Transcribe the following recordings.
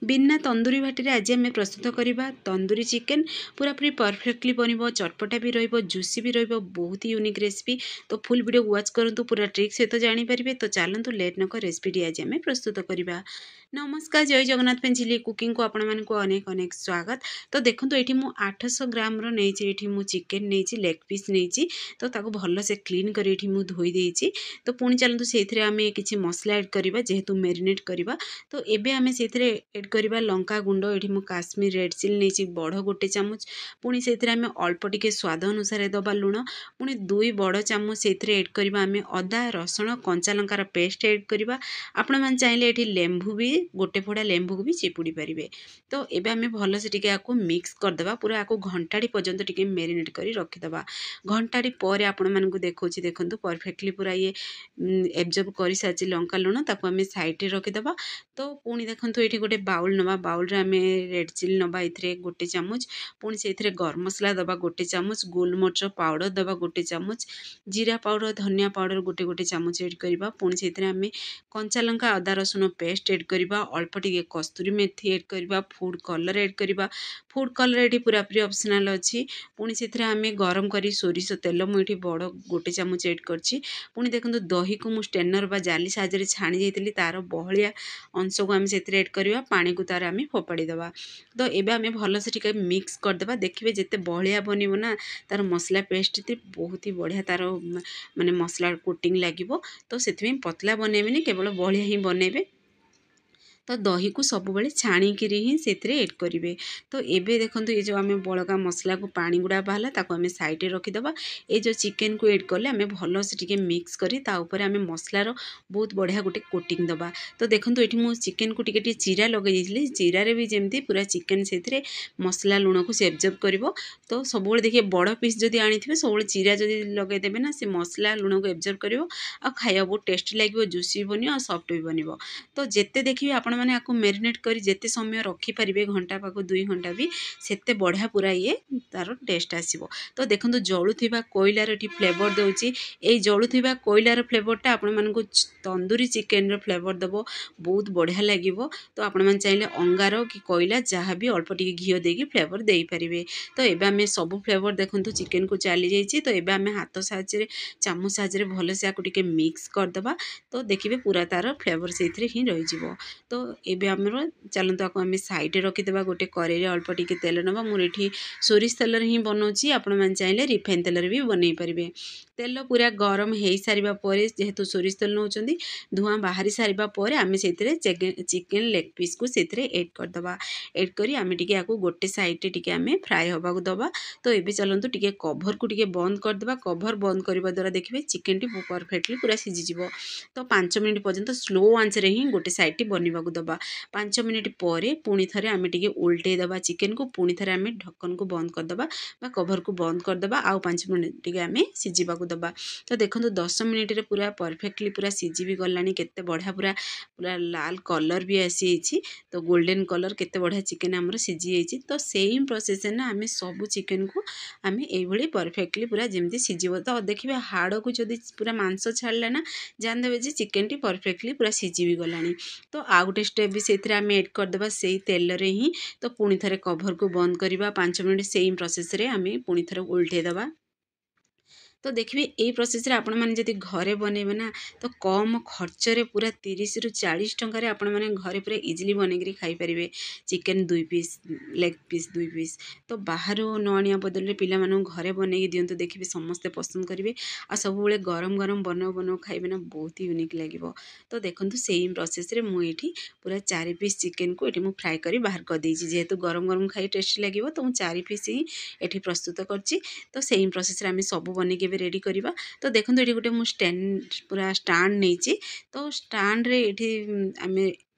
बिना तंदूरी भाटी आज आम प्रस्तुत करवा तंदूरी चिकेन पूरा पूरी परफेक्टली बन चटपटा भी रूसी भी बहुत यूनिक रेसिपी। तो फुल वीडियो वाच करूँ पूरा ट्रिक सहित जानीपारे। तो चलतु लेट नक रेसिपी आज आम प्रस्तुत करवा। नमस्कार, जय जगन्नाथ पेंसिली कुकिंग को आपण मानक अनेक अनेक स्वागत। तो देखो ये मुझे 800 ग्राम रही मु चिकेन नहीं लेग पीस नहीं तो ताको भल से क्लीन कर धोई देती। तो पुणी चलतु से आम कि मसला एड करवा जेहेतु मेरिनेट करवा। तो एबे आम से एड करवा लंका गुंड ये मु काश्मीर रेड चिली नहीं बड़ गोटे चामच। पुणी से आम अल्प टिके स्वाद अनुसार दबा लुण। पुणी 2 बड़ चामच से एड करवा आम अदा रसुण कंचा लंकार पेस्ट एड करवा। आपण मैंने चाहिए ये लेंबू भी गोटे फोड़ा लेंबू को भी चिपुड़ी पारे। तो ये आम भल से आपको मिक्स करदे पूरा आपको घंटाड़ी पर्यंत टिके मेरिनेट कर रखीदे। घंटाड़ी पर आपण मानक देखा देखो परफेक्टली पूरा ये एब्जर्व कर सारी लंका लुण ताको आम साइड रखीदे। तो पुणी देखो ये गोटे बाउल नवा बाउल आम रेड चिली नवा ये गोटे चामच। पुणी से गरम मसला दबा गोटे चामच, गोलमरिच पाउडर दबा गोटे चामच, जीरा पाउडर धनिया पाउडर गोटे गोटे चामच एड करवा। पुणी से आम कंचा लंका अदा रसुण पेस्ट एड करवा, अल्प टिके कस्तूरी मेथी एड करवा, फूड कलर एड करवा। फूड कलर ये पूरा पूरी ऑप्शनल अच्छी। पुणी से आम गरम कर सोरिष तेल मुझे बड़ गोटे चामच एड करछि। पुणी देखो दही को मुझे स्टेनर बा जाली साहाय्य छाणी जाइली तार बहलिया अंश को आम से एड करवा, पानी को तार आम फोपाड़ी दबा। तो ये आम भल से टिके मिक्स करदे। देखिए जिते बहलिया बनब ना तार मसला पेस्ट बहुत ही बढ़िया तार माने मसला कोटिंग लगे। तो से पतला बनैबे केवल बहलिया ही बनैबे। तो दही को सब बेले छाणिकी ही से एड करेंगे। तो ये देखो ये जो आम बड़का मसला को पानी गुड़ा बाहर ताको आम साइड रखीदे। ये जो चिकेन को एड कले आम भल से टिके मिक्स करी ताऊपर आम मसलार बहुत बढ़िया गोटे कोटिंग दबा। तो देखो ये मुझे चिकेन को टिके चीरा लगे चीरारे भी जमती पूरा चिकेन से मसला लुण को से एब्जर्व कर। तो सब देखिए बड़ पीस जदि आनी सब चीरा जदि लगेदेवे ना से मसला लुण को एब्जर्व कर खाया बहुत टेस्टी लगे, जुसी बन और सफ्ट भी बन। तो जिते देखिए आपण मैंने आपको मेरिनेट कर जिते समय रखिपारे घंटा पाक 2 घंटा भी सेते बढ़िया पूरा ये तार टेस्ट आसीबो। तो देखो जलुवा कोयलार ये फ्लेवर दूसरी ये जलुवा कोयलार फ्लेवरटा आपण मानक तंदूरी चिकेन फ्लेवर दबो बहुत बढ़िया लगे। तो आपण मैंने चाहिए अंगार कि कोयला जहाँ भी अल्प टिके घी देकी फ्लेवर दे पारे। तो ये आम सब फ्लेवर देखो चिकेन को चली जाइए। तो ये आम हाथ साहाय्य चामच साहाय्य भल से आपको टिके मिक्स करदे। तो देखिए पूरा तार फ्लेवर से ही रही। तो ये आमर चलते आपको आम साइड रखीदे। गोटे कड़े अल्प टिके तेल नवा मुझे सोरिष तेल ही बनाऊँगी, आपण मैंने चाहिए रिफाइन तेल भी बनई पारे। तेल पूरा गरम हो सारा पर जेहेतु सोरिष तेल नौ धुआं बाहरी सारा पर आम से चिकेन लेग पीस को से एड करदे। एड करी आम टिके आपको गोटे साइड टिके आम फ्राए होगा दबा। तो ये चलतु टिके कभर को टिके बंद करदे। कभर बंद करने द्वारा देखिए चिकेन टी परफेक्टली पूरा सीझीज। तो 5 मिनट पर्यंत स्लो आंच रे ही गोटे साइड बनवाक दबा। 5 मिनट पर पुणी थे आम टे उल्टे दबा चिकेन को, पुणी थे आम ढक्कन को बंद करदे कभर को बंद करदे। आउ 5 मिनट टे आम सीझाक दबा। तो देखो 10 मिनट रे पूरा परफेक्टली पूरा सीझी भी गलानी केते बढ़िया पूरा पूरा लाल कलर भी आसी। तो गोल्डन कलर केते बढ़िया चिकेन आमर सीझी जाइए। तो सेम प्रोसेस ना आम सब चिकेन को आम ये परफेक्टली पूरा जमी सीझब। तो देखिए हाड़ को जब पूरा मांस छाड़ा ना जानदेवे जे चिकेन टी परफेक्टली पूरा सीझी भी गलानी। तो आउ गोटे स्टेप भी से आम एड करदे से तेल रे ही। तो पुणी थे कभर को बंद करवा 5 मिनट सेम प्रोसेस रे आम पुणी थे उल्टे दबा। तो देखिए यही प्रोसेस रे आपण मैंने जब घरे बनइबे ना तो कम खर्च रे पूरा 30 रु 40 टंकार आपण मैंने घरे पूरा इजिली बनई खाई पारे chicken 2 piece leg piece 2 piece. तो बाहर न आनिया बदल में पिला मानू घरे बनई दिंतु देखिए समस्ते पसंद करेंगे। आ सब गरम गरम बनाओ बनाओ खाइबे ना बहुत ही यूनिक लगे। तो देखो सेम प्रोसेस रे मुझे पूरा 4 पीस चिकेन को ये फ्राए कर बाहर कर देछि। जेहेतु गरम गरम खाई टेस्टी लगे तो मुझे 4 पीस ही ये प्रस्तुत करछि। तो सेम प्रोसेस रे आम सब बन रेडी करवा। तो देखो ये गोटे मुझे स्टैंड पूरा स्टाण्ड नहीं। तो स्टाण्ड रे ये आम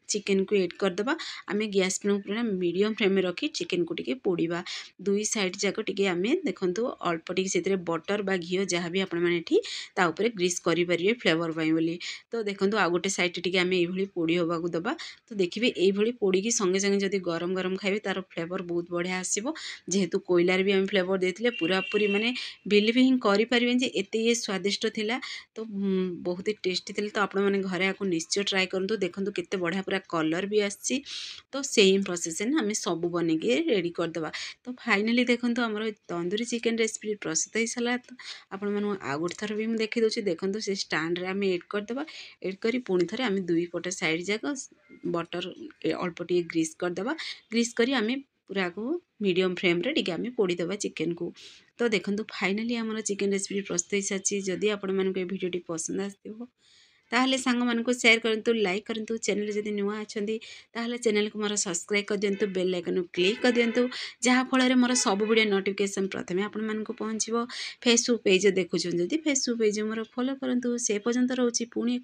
चिकेन को एड करदे। आम गैस फ्लेम पूरा मीडियम फ्लेम में रखी चिकेन को टिके पोड़ीबा। 2 साइड जाक टिके आम देखो अल्प टिके से बटर बा घी जहाँ भी आपण मैंने ताऊपर ग्रीस करेंगे फ्लेवर पाई बोली। तो देखो आ गोटे साइड टिके आम ये पोड़ी होगा दबा। तो देखिए ये पोड़ी संगे संगे जब गरम गरम खाइबे तार फ्लेवर बहुत बढ़िया आसीबो। जेहेतु कोयलार भी आम फ्लेवर देते पूरा पूरी माने बिलीव ही करें जे एते ये स्वादिष्ट थिला। तो बहुत ही टेस्टी थिला। तो आपण मैंने घरे आपको निश्चय ट्राए करूँ। देखो केते बढ़िया पूरा पूरा कलर भी आसी तो सेम प्रोसेस ना आम सब बन के रेडी करदे। तो फाइनाली देखो आमर तंदूरी चिकेन रेसिपी प्रस्तुत हो सारा। तो आपण मैं आउ गोटे थर भी देखी दूसरी देखो से स्टाण्रे आम एड करदे। एड कर पुणी थे आम दुई पट साइड जाक बटर अल्प टे ग्रीस करदे। ग्रीस कर आम पूरा को मीडियम फ्लेम रे टिके आम पोड़ीदे चिकेन को। तो देखो फाइनाली आमर चिकेन रेसिपी प्रस्तुत हो सारी। जदि आपण मानक भिडियो पसंद आसो ताहले सांग मानक शेयर करंतु लाइक करंतु चैनल जदि नुआ अछंती ताहले चैनल को मोर सब्सक्राइब कर दियंतु बेल आइकन क्लिक कर दियंतु जहाँ फल मोर सब वीडियो नोटिफिकेशन प्रथमे आपण मानक पहुँचो। फेसबुक पेज देखुछन जदि फेसबुक पेज मोर फॉलो करंतु से पर्यंत रहउची पुणी